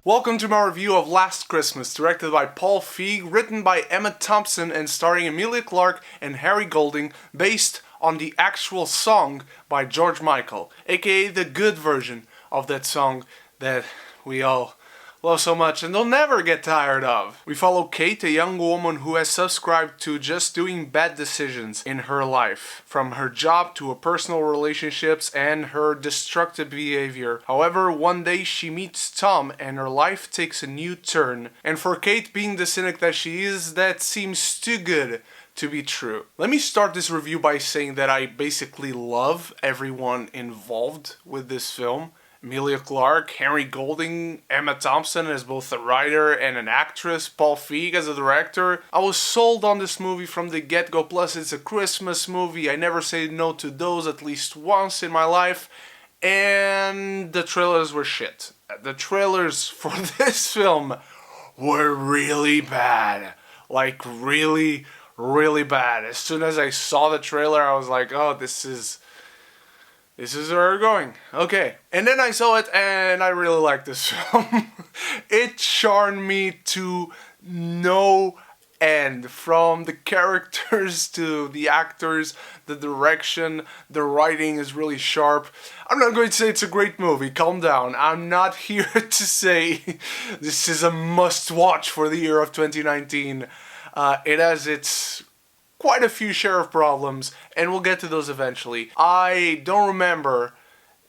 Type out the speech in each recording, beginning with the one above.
Welcome to my review of Last Christmas, directed by Feig, written by Thompson, and starring Emilia, Clarke, and Harry Golding, based on the actual song by George Michael, aka the good version of that song that we all love so much and they'll never get tired of. We follow Kate, a young woman who has subscribed to just doing bad decisions in her life, from her job to her personal relationships and her destructive behavior. However, one day she meets Tom and her life takes a new turn. And for Kate, being the cynic that she is, that seems too good to be true. Let me start this review by saying that I basically love everyone involved with this film. Emilia, Clarke, Harry Golding, Thompson as both a writer and an actress, Feig as a director. I was sold on this movie from the get-go, plus it's a Christmas movie. I never say no to those at least once in my life. And the trailers were shit. The trailers for this film were really bad. Like really bad. As soon as I saw the trailer, I was like, oh, this is where we're going. Okay. And then I saw it and I really liked this film. It charmed me to no end. From the characters to the actors, the direction, the writing is really sharp. I'm not going to say it's a great movie. Calm down. I'm not here to say this is a must-watch for the year of 2019. It has its quite a few share of problems, and we'll get to those eventually. I don't remember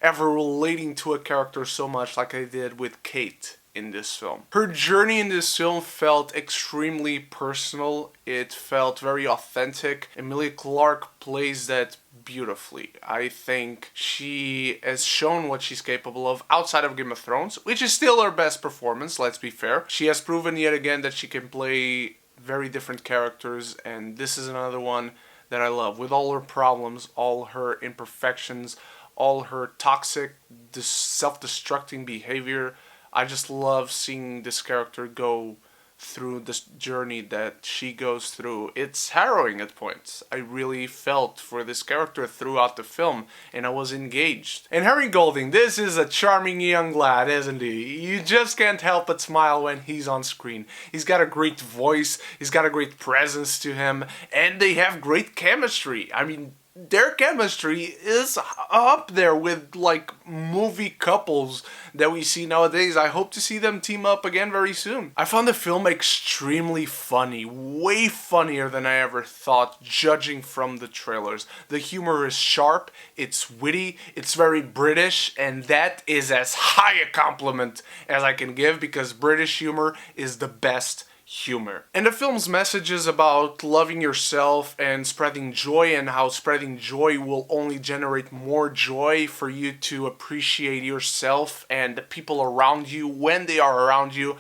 ever relating to a character so much like I did with Kate in this film. Her journey in this film felt extremely personal. It felt very authentic. Emilia Clarke plays that beautifully. I think she has shown what she's capable of outside of Game of Thrones, which is still her best performance, let's be fair. She has proven yet again that she can play very different characters, and this is another one that I love. With all her problems, all her imperfections, all her toxic, self-destructing behavior, I just love seeing this character go through this journey that she goes through. It's harrowing at points. I really felt for this character throughout the film, and I was engaged. And Harry Golding, this is a charming young lad, isn't he? You just can't help but smile when he's on screen. He's got a great voice, he's got a great presence to him, and they have great chemistry. I mean, their chemistry is up there with like movie couples that we see nowadays. I hope to see them team up again very soon. I found the film extremely funny, way funnier than I ever thought, judging from the trailers. The humor is sharp, it's witty, it's very British, and that is as high a compliment as I can give, because British humor is the best humor. And the film's message is about loving yourself and spreading joy, and how spreading joy will only generate more joy for you to appreciate yourself and the people around you when they are around you.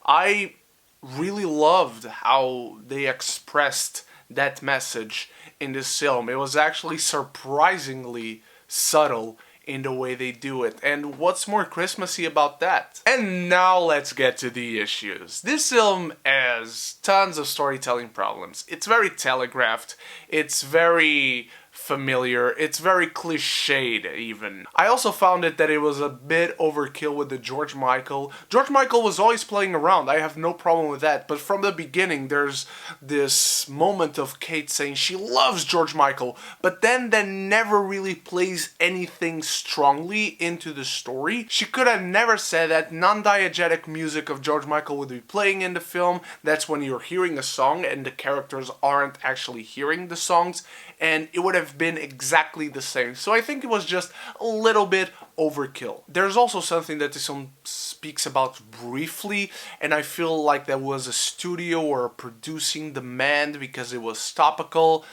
I really loved how they expressed that message in this film. It was actually surprisingly subtle in the way they do it, and what's more Christmassy about that? And now let's get to the issues. This film has tons of storytelling problems. It's very telegraphed, it's very familiar, it's very cliched even. I also found that it was a bit overkill with the George Michael. George Michael was always playing around, I have no problem with that, but from the beginning there's this moment of Kate saying she loves George Michael, but then that never really plays anything strongly into the story. She could have never said that. Non-diegetic music of George Michael would be playing in the film. That's when you're hearing a song and the characters aren't actually hearing the songs, and it would have been exactly the same. So I think it was just a little bit overkill. There's also something that this film speaks about briefly, and I feel like there was a studio or a producing demand because it was topical.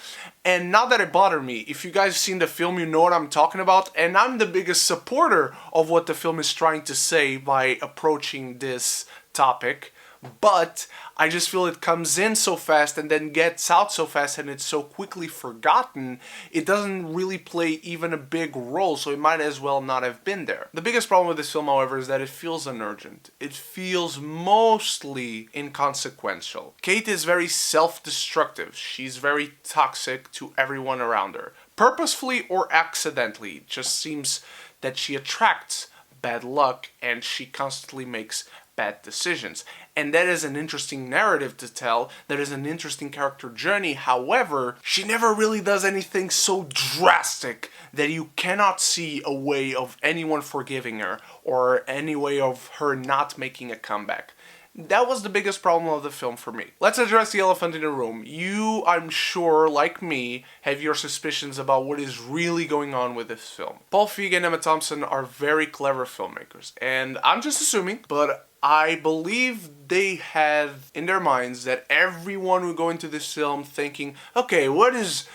And not that it bothered me. If you guys have seen the film, you know what I'm talking about, and I'm the biggest supporter of what the film is trying to say by approaching this topic. But I just feel it comes in so fast and then gets out so fast, and it's so quickly forgotten, it doesn't really play even a big role, so it might as well not have been there. The biggest problem with this film, however, is that it feels unurgent. It feels mostly inconsequential. Kate is very self-destructive. She's very toxic to everyone around her. Purposefully or accidentally, it just seems that she attracts bad luck, and she constantly makes bad decisions. And that is an interesting narrative to tell, that is an interesting character journey. However, she never really does anything so drastic that you cannot see a way of anyone forgiving her or any way of her not making a comeback. That was the biggest problem of the film for me. Let's address the elephant in the room. You, I'm sure, like me, have your suspicions about what is really going on with this film. Paul Feig and Emma Thompson are very clever filmmakers, and I'm just assuming, but I believe they had in their minds that everyone would go into this film thinking, okay, what is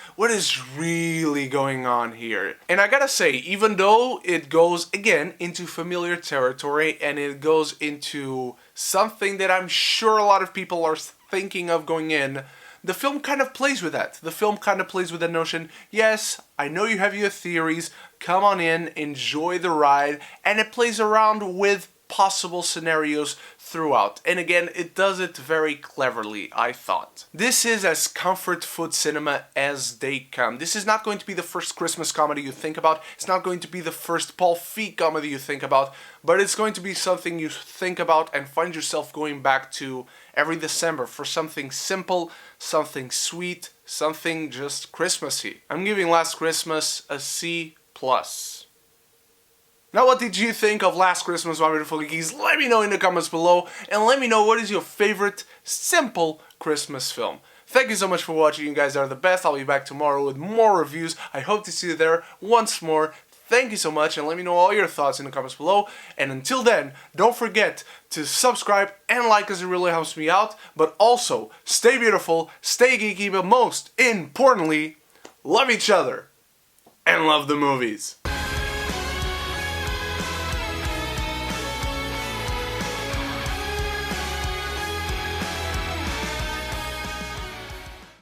really going on here? And I gotta say, even though it goes, again, into familiar territory and it goes into something that I'm sure a lot of people are thinking of going in, the film kind of plays with that. The film kind of plays with the notion, yes, I know you have your theories, come on in, enjoy the ride, and it plays around with possible scenarios throughout. And again, it does it very cleverly, I thought. This is as comfort food cinema as they come. This is not going to be the first Christmas comedy you think about. It's not going to be the first Paul Feig comedy you think about, but it's going to be something you think about and find yourself going back to every December for something simple, something sweet, something just Christmassy. I'm giving Last Christmas a C+. Now, what did you think of Last Christmas, my beautiful geekies? Let me know in the comments below, and let me know what is your favorite simple Christmas film. Thank you so much for watching. You guys are the best. I'll be back tomorrow with more reviews. I hope to see you there once more. Thank you so much, and let me know all your thoughts in the comments below. And until then, don't forget to subscribe and like, as it really helps me out. But also, stay beautiful, stay geeky, but most importantly, love each other and love the movies.